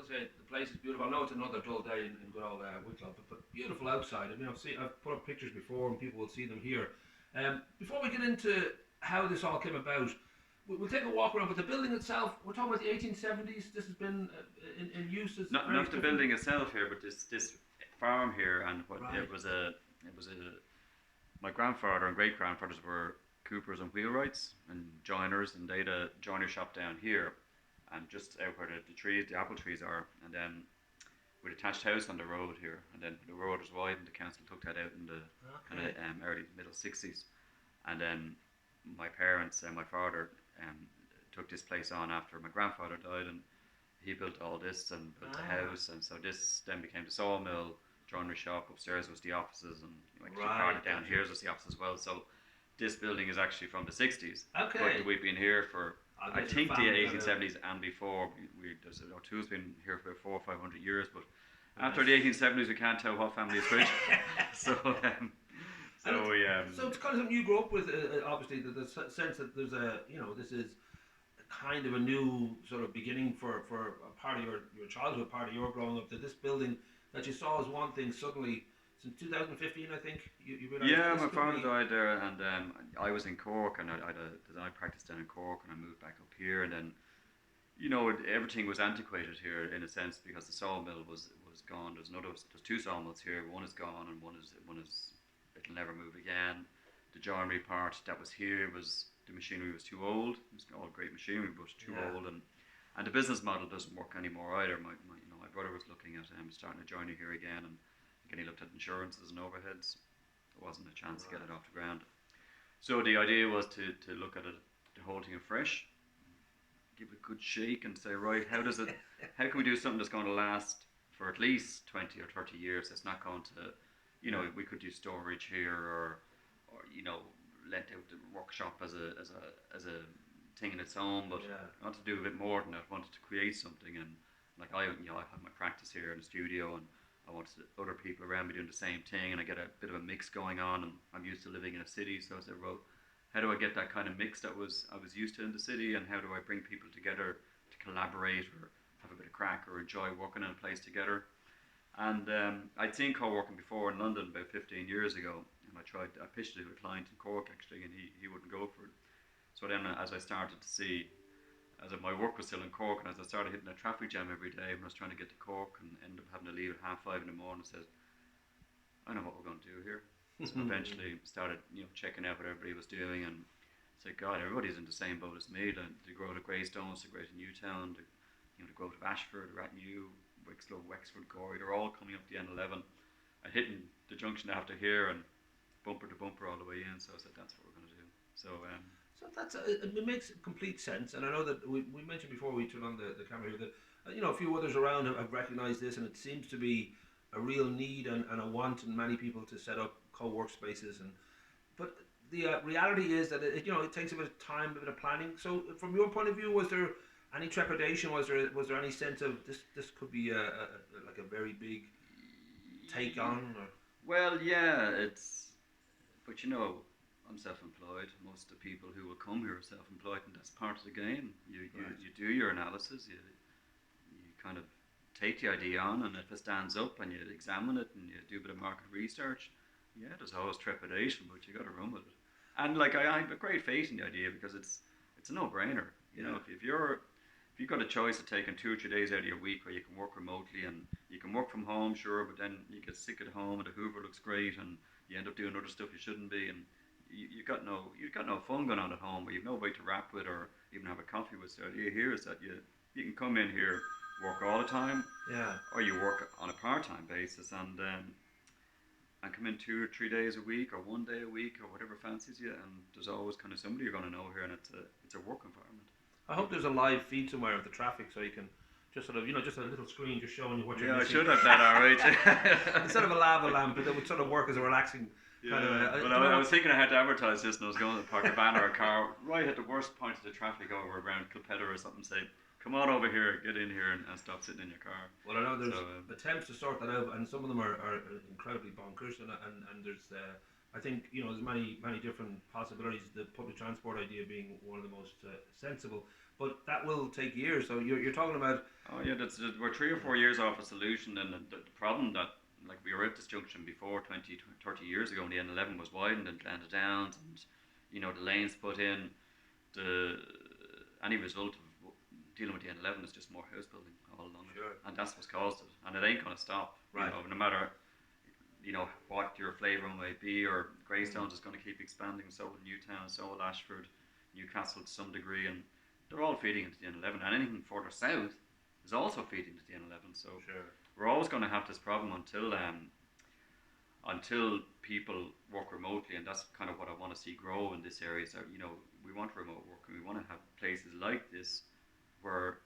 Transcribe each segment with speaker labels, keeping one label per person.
Speaker 1: Say the place is beautiful. I know it's another dull day in good old Wicklow, but beautiful outside. I mean, I've put up pictures before, and people will see them here. Before we get into how this all came about, we'll take a walk around. But the building itself, we're talking about the 1870s. This has been in use as
Speaker 2: Not the building itself here, but this farm here, and what
Speaker 1: Right.
Speaker 2: it was a my grandfather and great grandfathers were coopers and wheelwrights and joiners, and they had a joiner shop down here, and just out where the apple trees are, and then with a detached house on the road here, and then the road was wide, and the council took that out in the kind of early middle 60s, and then my parents and my father took this place on after my grandfather died, and he built all this and built the house, and so this then became the sawmill, joinery shop. Upstairs was the offices, and part of down here was the office as well. So this building is actually from the 60s.
Speaker 1: Okay.
Speaker 2: But we've been here for I think the 1870s and before. There's O'Toole's been here for 400 or 500 years, but after the 1870s we can't tell what family is which. so
Speaker 1: so it's kind of something you grew up with. Obviously, the sense that there's this is kind of a new sort of beginning for a part of your childhood, part of your growing up. That this building that you saw as one thing suddenly since 2015, I think you realized.
Speaker 2: Yeah, my father died there, and I was in Cork, and I practiced down in Cork, and I moved back up here, and then everything was antiquated here in a sense because the sawmill was gone. There's two sawmills here. One is gone, and one is it'll never move again. The joinery part that was here was the machinery was too old. It was all great machinery, but too old, and the business model doesn't work anymore either. My brother was looking at starting a joinery here again, and again he looked at insurances and overheads. There wasn't a chance to get it off the ground. So the idea was to look at it, the whole thing afresh, give it a good shake, and say, right, how can we do something that's going to last for at least 20 or 30 years? It's not going to, we could do storage here, or let out the workshop as a thing in its own, but I wanted to do a bit more than that. I wanted to create something, and like I have my practice here in the studio, and I wanted other people around me doing the same thing, and I get a bit of a mix going on, and I'm used to living in a city, so I said, well, how do I get that kind of mix that I was used to in the city, and how do I bring people together to collaborate or have a bit of crack or enjoy working in a place together? And I'd seen co-working before in London about 15 years ago, and I pitched it to a client in Cork actually, and he wouldn't go for it. So then as I started to see, my work was still in Cork, and as I started hitting a traffic jam every day when I was trying to get to Cork, and ended up having to leave at 5:30 in the morning, I said, I know what we're going to do here. So eventually started checking out what everybody was doing, and said, God, everybody's in the same boat as me. The growth of Greystones, the growth of Newtown, the growth of Ashford, Ratnew, Wicklow, Wexford, Gorey, they're all coming up the N11 and hitting the junction after here and bumper to bumper all the way in. So I said, that's what we're going to do. So
Speaker 1: it makes complete sense, and I know that we mentioned before we turned on the camera here that a few others around have recognised this, and it seems to be a real need and a want in many people to set up co-work spaces. But the reality is that it takes a bit of time, a bit of planning. So from your point of view, was there any trepidation? Was there any sense of this could be like a very big take on? Or?
Speaker 2: Well, yeah, but I'm self-employed. Most of the people who will come here are self-employed, and that's part of the game. You do your analysis. You kind of take the idea on, and if it stands up, and you examine it, and you do a bit of market research. Yeah, there's always trepidation, but you got to run with it. And like I have a great faith in the idea because it's a no-brainer. If you've got a choice of taking 2 or 3 days out of your week where you can work remotely and you can work from home, sure, but then you get sick at home and the Hoover looks great and you end up doing other stuff you shouldn't be, and you've got no fun going on at home, or you've nobody to rap with or even have a coffee with. So the idea here is that you can come in here, work all the time, or you work on a part-time basis and come in 2 or 3 days a week or 1 day a week or whatever fancies you, and there's always kind of somebody you're going to know here, and it's a work environment.
Speaker 1: I hope there's a live feed somewhere of the traffic so you can just sort of, just a little screen just showing you what you're missing.
Speaker 2: I should have that, alright.
Speaker 1: Instead of a lava lamp, but that would sort of work as a relaxing kind of...
Speaker 2: I was thinking I had to advertise this, and I was going to park a van or a car right at the worst point of the traffic over around Kilpedder or something, say, come on over here, get in here and stop sitting in your car.
Speaker 1: Well, I know there's attempts to sort that out, and some of them are incredibly bonkers, and there's I think there's many different possibilities. The public transport idea being one of the most sensible. but that will take years. So you're talking about.
Speaker 2: Oh yeah, we're 3 or 4 years off a solution, and the problem that, like, we were at this junction before 20, 30 years ago, and the N11 was widened and Glenda Downs, and the lanes put in. Any result of dealing with the N11 is just more house building all along it, and that's what's caused it, and it ain't going to stop.
Speaker 1: Right.
Speaker 2: No matter what your flavour might be, or Greystones is going to keep expanding. So will Newtown, so will Ashford, Newcastle to some degree, and they're all feeding into the N11, and anything further south is also feeding into the N11. So we're always going to have this problem until people work remotely, and that's kind of what I want to see grow in this area. So we want remote work, and we want to have places like this where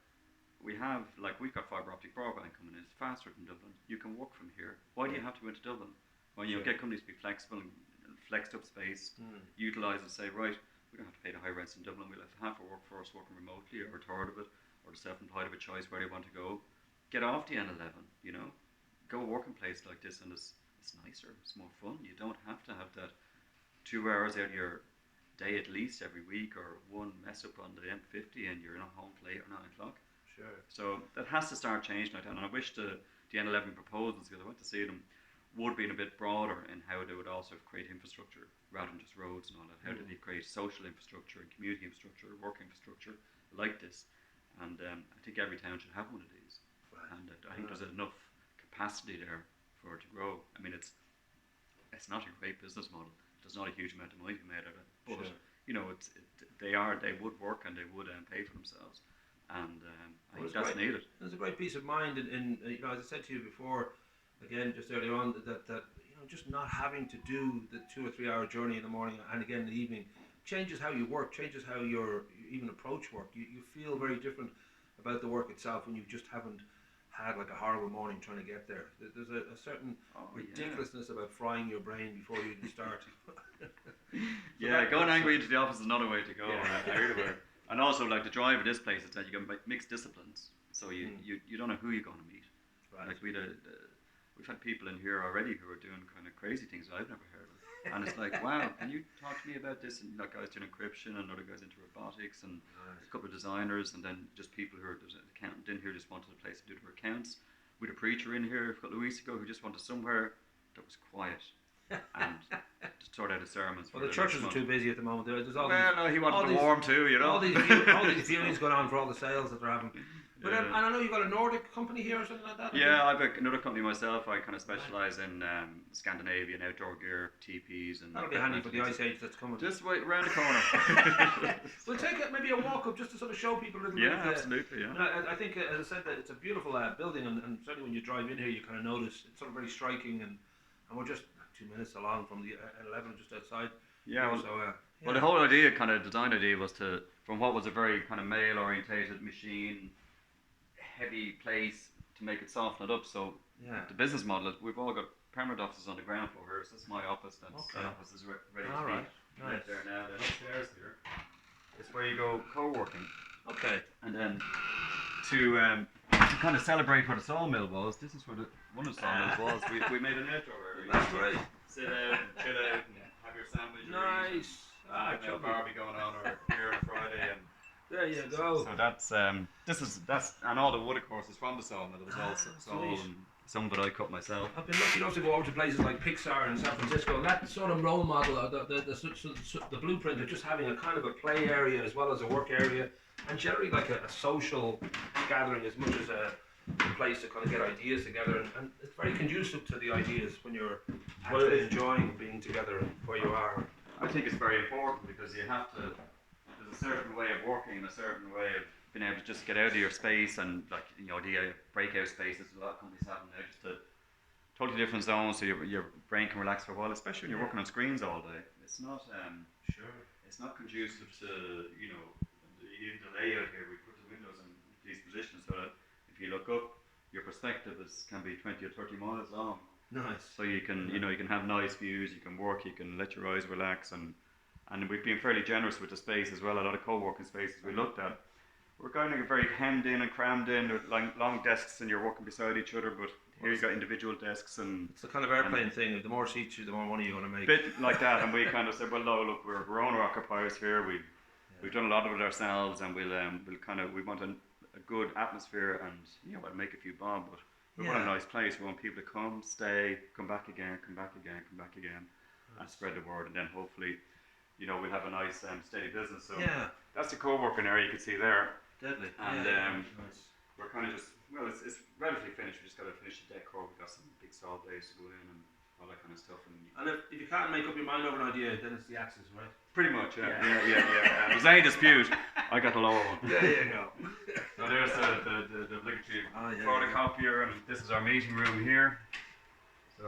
Speaker 2: we've got fibre optic broadband coming in. It's faster than Dublin. You can work from here. Why do you have to go into Dublin? Well, get companies to be flexible and flexed up space, utilise and say, right, we don't have to pay the high rents in Dublin. We'll have half our workforce working remotely, or a third of it, or the self-employed have a choice where they want to go. Get off the N11. Go work in a place like this, and it's nicer. It's more fun. You don't have to have that 2 hours out of your day at least every week, or one mess up on the M50 and you're not home till 8 or 9 o'clock.
Speaker 1: Sure.
Speaker 2: So that has to start changing like that, and I wish the N11 proposals, because I went to see them, would be a bit broader in how they would also create infrastructure rather than just roads and all that. How do they create social infrastructure and community infrastructure, work infrastructure like this? And I think every town should have one of these. Right. And I think there's enough capacity there for it to grow. I mean, it's not a great business model. There's not a huge amount of money made out of it, but they would work, and they would pay for themselves. And I think that's needed.
Speaker 1: There's a great peace of mind in as I said to you before, again just earlier on, that just not having to do the 2 or 3 hour journey in the morning and again in the evening changes how you work, changes how you even approach work. You feel very different about the work itself when you just haven't had like a horrible morning trying to get there. There's a certain ridiculousness about frying your brain before you even start.
Speaker 2: Going angry into the office is not a way to go. And also, like, the drive of this place is that you can mix disciplines, so you don't know who you're going to meet. Right. Like we've had people in here already who are doing kind of crazy things that I've never heard of, and it's like, wow, can you talk to me about this? And guys doing encryption, and other guys into robotics, and a couple of designers, and then just people who there's an accountant in here just wanted a place to do their accounts. We had a preacher in here a couple of weeks ago who just wanted somewhere that was quiet and to sort out his sermons.
Speaker 1: Well, the churches are too busy at the moment. There's all
Speaker 2: he wanted to warm too,
Speaker 1: All these viewings going on for all the sales that they're having. But and I know you've got a Nordic company here or something like that.
Speaker 2: Yeah, I've got another company myself. I kind of specialise in Scandinavian outdoor gear, teepees, and
Speaker 1: that'll be handy for the ice age that's coming.
Speaker 2: Just wait around the corner.
Speaker 1: We'll take maybe a walk up just to sort of show people a little bit.
Speaker 2: Yeah, absolutely. Yeah.
Speaker 1: I think, as I said, that it's a beautiful building, and certainly when you drive in here, you kind of notice it's sort of very striking, and we're just 2 minutes along from the 11 just outside.
Speaker 2: Yeah. Well, the whole idea, kind of design idea, was from what was a very kind of male orientated machine heavy place to make it soften it up. So the business model is we've all got permanent offices on the ground floor here. So this is my office. That office is ready to be right there now. The upstairs here is where you go co-working.
Speaker 1: Okay.
Speaker 2: And then to kind of celebrate where the sawmill was, this is where one of the sawmills was. We made an outdoor area.
Speaker 1: That's right.
Speaker 2: Sit out and chill out and have your sandwich.
Speaker 1: Nice.
Speaker 2: No Barbie going on, or here on Friday, and
Speaker 1: there you go.
Speaker 2: So that's and all the wood, of course, is from the sawmill. It was all saw, and some of it I cut myself.
Speaker 1: I've been lucky enough to go over to places like Pixar in San Francisco, and that sort of role model, the blueprint of just having a kind of a play area as well as a work area, and generally like a social gathering as much as a place to kind of get ideas together, and it's very conducive to the ideas when you're actually enjoying being together where you are.
Speaker 2: I think it's very important because you have to. There's a certain way of working and a certain way of being able to just get out of your space, and like the breakout spaces a lot of companies have now, just to totally different zones so your brain can relax for a while, especially when you're working on screens all day. It's not it's not conducive to the layout here. We put the windows in these positions so that if you look up, your perspective can be 20 or 30 miles long.
Speaker 1: Nice.
Speaker 2: So you can you can have nice views, you can work, you can let your eyes relax, and we've been fairly generous with the space as well. A lot of co-working spaces we looked at, we're kind of very hemmed in and crammed in with long desks, and you're working beside each other. But here you've got individual desks, and
Speaker 1: it's the kind of airplane thing. The more seats, the more money you're going to make.
Speaker 2: Bit like that, and we kind of said, well, no, look, we're owner occupiers here. We've done a lot of it ourselves, and we want a good atmosphere, and we'll make a few bob, but we want a nice place. We want people to come, stay, come back again, and spread the word, and then hopefully, we'll have a nice steady business. So that's the co-working area you can see there.
Speaker 1: Deadly.
Speaker 2: And we're kind of just, it's relatively finished. We just got to finish the decor. We've got some big saw blades to go in and all that kind of stuff.
Speaker 1: And if you can't make up your mind over an idea, then it's the axis, right?
Speaker 2: Pretty much, yeah. If there's any dispute, I got the lower one.
Speaker 1: There you go.
Speaker 2: So there's the obligatory photocopier, and this is our meeting room here. So,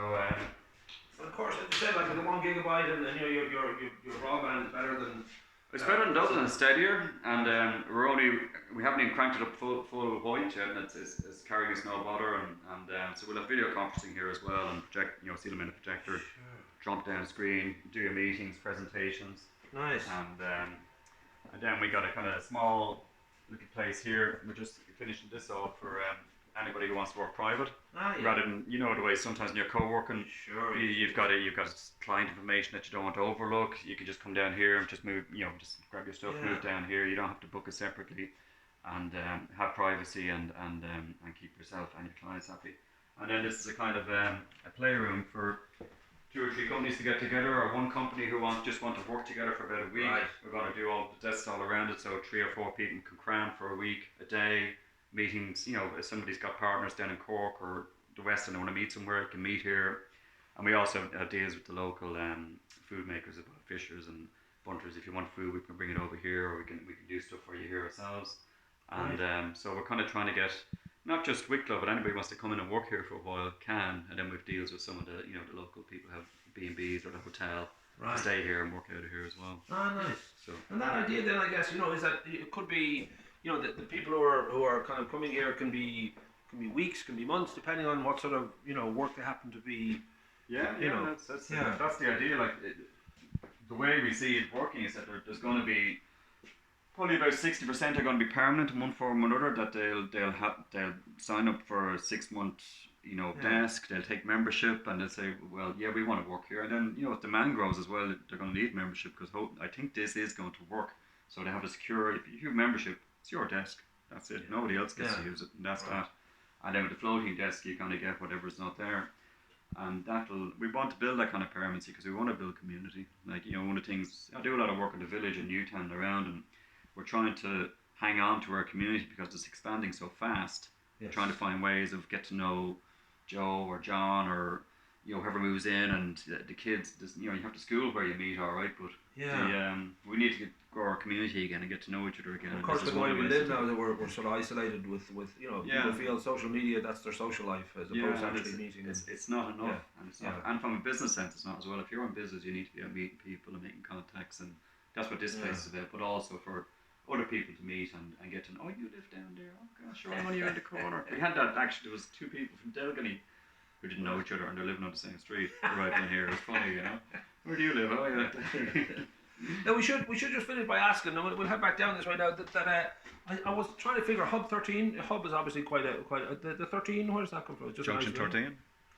Speaker 1: of course, like you said, like with the 1 gigabyte, and your broadband is better than.
Speaker 2: It's better than Dublin, it's steadier, and we haven't even cranked it up full white yet, and it's carrying us no bother, and so we'll have video conferencing here as well, and project, see them in a projector, drop down screen, do your meetings, presentations.
Speaker 1: Nice.
Speaker 2: And then we got a kind of small little place here. We're just finishing this off for anybody who wants to work private, rather than the way sometimes when you're co-working, you've got client information that you don't want to overlook. You can just come down here and just move, just grab your stuff, move down here. You don't have to book it separately, and have privacy and keep yourself and your clients happy. And then this is a kind of a playroom for 2 or 3 companies to get together, or one company who just want to work together for about a week. We're going to do all the desks all around it, so 3 or 4 people can cram for a week, a day. Meetings, if somebody's got partners down in Cork or the West and they want to meet somewhere, you can meet here. And we also have deals with the local food makers, about Fishers and Bunters. If you want food, we can bring it over here, or we can do stuff for you here ourselves. And so we're kind of trying to get not just Wicklow, but anybody who wants to come in and work here for a while can. And then we've deals with some of the the local people who have B&Bs or the hotel to stay here and work out of here as well.
Speaker 1: Ah, nice.
Speaker 2: So
Speaker 1: and that idea then, I guess, is that it could be. The people who are kind of coming here can be weeks, can be months, depending on what sort of work they happen to be. That's the idea. Like the way we see it working is that there's going to be probably about 60% are going to be permanent in one form or another. That they'll sign up for a 6-month desk. They'll take membership and they'll say, well, yeah, we want to work here. And then if demand grows as well, they're going to need membership, because I think this is going to work. So they have a secure. If you have membership, it's your desk. That's it. Nobody else gets to use it, and that's that. And then with the floating desk, you kind of get whatever's not there. And we want to build that kind of permanency, because we want to build community. Like, one of the things, I do a lot of work in the village in Newtown and around, and we're trying to hang on to our community because it's expanding so fast. We're trying to find ways of get to know Joe or John or whoever moves in, and the kids. You have to school where you meet, all right, but we need to grow our community again and get to know each other again. Of course, the way we live now, that we're sort of isolated with people feel social media, that's their social life, as opposed to actually meeting.
Speaker 2: It's not enough, and it's not. And from a business sense, it's not as well. If you're in business, you need to be out meeting people and making contacts, and that's what this place is about. But also for other people to meet and get to know. Oh, you live down there. Oh gosh, sure, I'm only around the corner. We had that actually. There was 2 people from Delgany who didn't know each other, and they're living on the same street right in here. It's funny, Where do you live? Oh yeah.
Speaker 1: Now we should just finish by asking. Now we'll head back down this way now. I was trying to figure Hub 13. Hub is obviously quite a the 13. Where does that come from? Just
Speaker 2: Junction 13.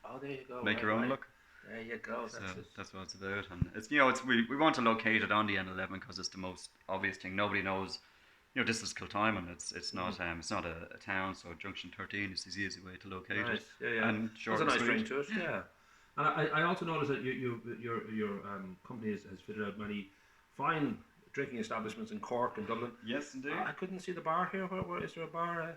Speaker 1: Oh, there you go.
Speaker 2: Make your own look.
Speaker 1: There you go.
Speaker 2: That's what it's about, and it's we want to locate it on the N11 because it's the most obvious thing. Nobody knows. This is Kiltimon. It's not a town, so Junction 13 is the easy way to locate it.
Speaker 1: Yeah.
Speaker 2: And short
Speaker 1: There's a nice
Speaker 2: and
Speaker 1: ring to it. Yeah. And I also noticed that your company has fitted out many fine drinking establishments in Cork and Dublin.
Speaker 2: Yes, indeed.
Speaker 1: I couldn't see the bar here. Where is there a bar?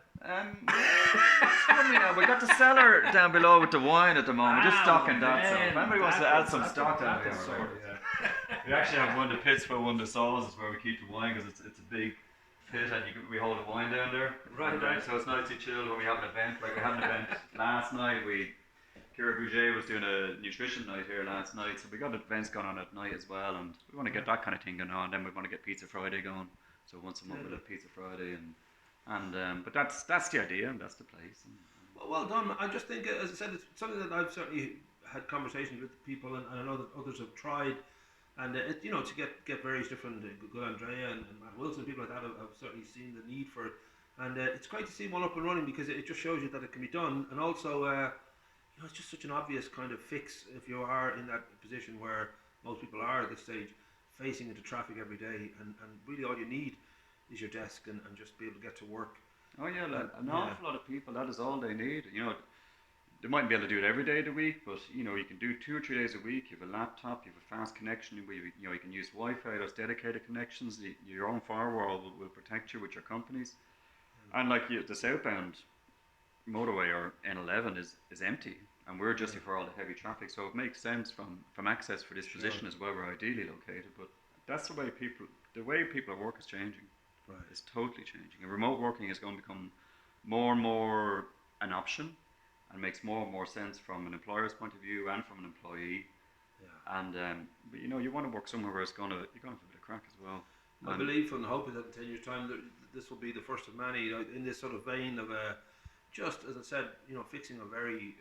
Speaker 2: We got the cellar down below with the wine at the moment. Just stocking that. So if anybody wants to add some stock down there, we actually have one of the pits for one of the sauces where we keep the wine, because it's a big pit and we hold the wine down there. Right. So it's nicely chilled when we have an event. Like we had an event last night. Kira Bouget was doing a nutrition night here last night, so we got events going on at night as well, and we want to get that kind of thing going on. Then we want to get Pizza Friday going, so once a month we'll have Pizza Friday, but that's the idea, and that's the place.
Speaker 1: Well done. I just think, as I said, it's something that I've certainly had conversations with people, and I know that others have tried, and to get various different Good Andrea and Matt Wilson, people like that have certainly seen the need for it, and it's great to see one up and running, because it just shows you that it can be done, and also. It's just such an obvious kind of fix if you are in that position where most people are at this stage. facing into traffic every day, and really all you need is your desk and just be able to get to work.
Speaker 2: Oh yeah, an
Speaker 1: Yeah,
Speaker 2: awful lot of people, that is all they need. You know, they mightn't be able to do it every day of the week, but you know, you can do 2 or 3 days a week. You have a laptop, you have a fast connection. You know, you can use Wi-Fi. There's dedicated connections. Your own firewall will protect you with your companies. And like the southbound motorway or N11 is empty, and we're just
Speaker 1: yeah,
Speaker 2: for all the heavy traffic. So it makes sense from access for this
Speaker 1: sure,
Speaker 2: position as well. We're ideally located, but that's the way people work is changing.
Speaker 1: right,
Speaker 2: It's totally changing. And remote working is going to become more and more an option, and makes more and more sense from an employer's point of view and from an employee.
Speaker 1: yeah.
Speaker 2: And but you know, you want to work somewhere where you're going to have a bit of crack as well.
Speaker 1: I
Speaker 2: And
Speaker 1: believe and hope that in 10 years' time this will be the first of many, in this sort of vein of just as I said, fixing a very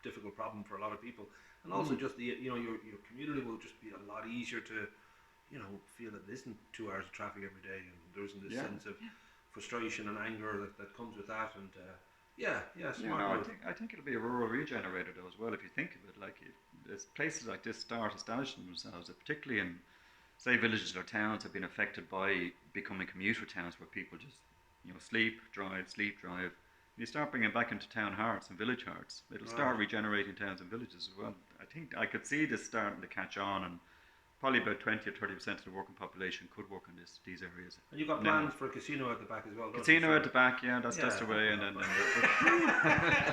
Speaker 1: difficult problem for a lot of people, and also just your community will just be a lot easier to feel that there isn't 2 hours of traffic every day, and there isn't this
Speaker 2: yeah,
Speaker 1: sense of frustration and anger that comes with that, and yeah,
Speaker 2: yeah,
Speaker 1: smart
Speaker 2: no,
Speaker 1: move.
Speaker 2: I think it'll be a rural regenerator though as well. If you think of it, like there's places like this start establishing themselves, particularly in say villages or towns have been affected by becoming commuter towns where people just sleep, drive, sleep, drive. You start bringing back into town hearts and village hearts. It'll
Speaker 1: Right.
Speaker 2: start regenerating towns and villages as well. I think I could see this starting to catch on, and probably about 20 or 30% of the working population could work in these areas.
Speaker 1: And you've got
Speaker 2: Now,
Speaker 1: plans for a casino at the back as well, don't you?
Speaker 2: casino
Speaker 1: So
Speaker 2: at the back, yeah, that's
Speaker 1: yeah,
Speaker 2: the way, and then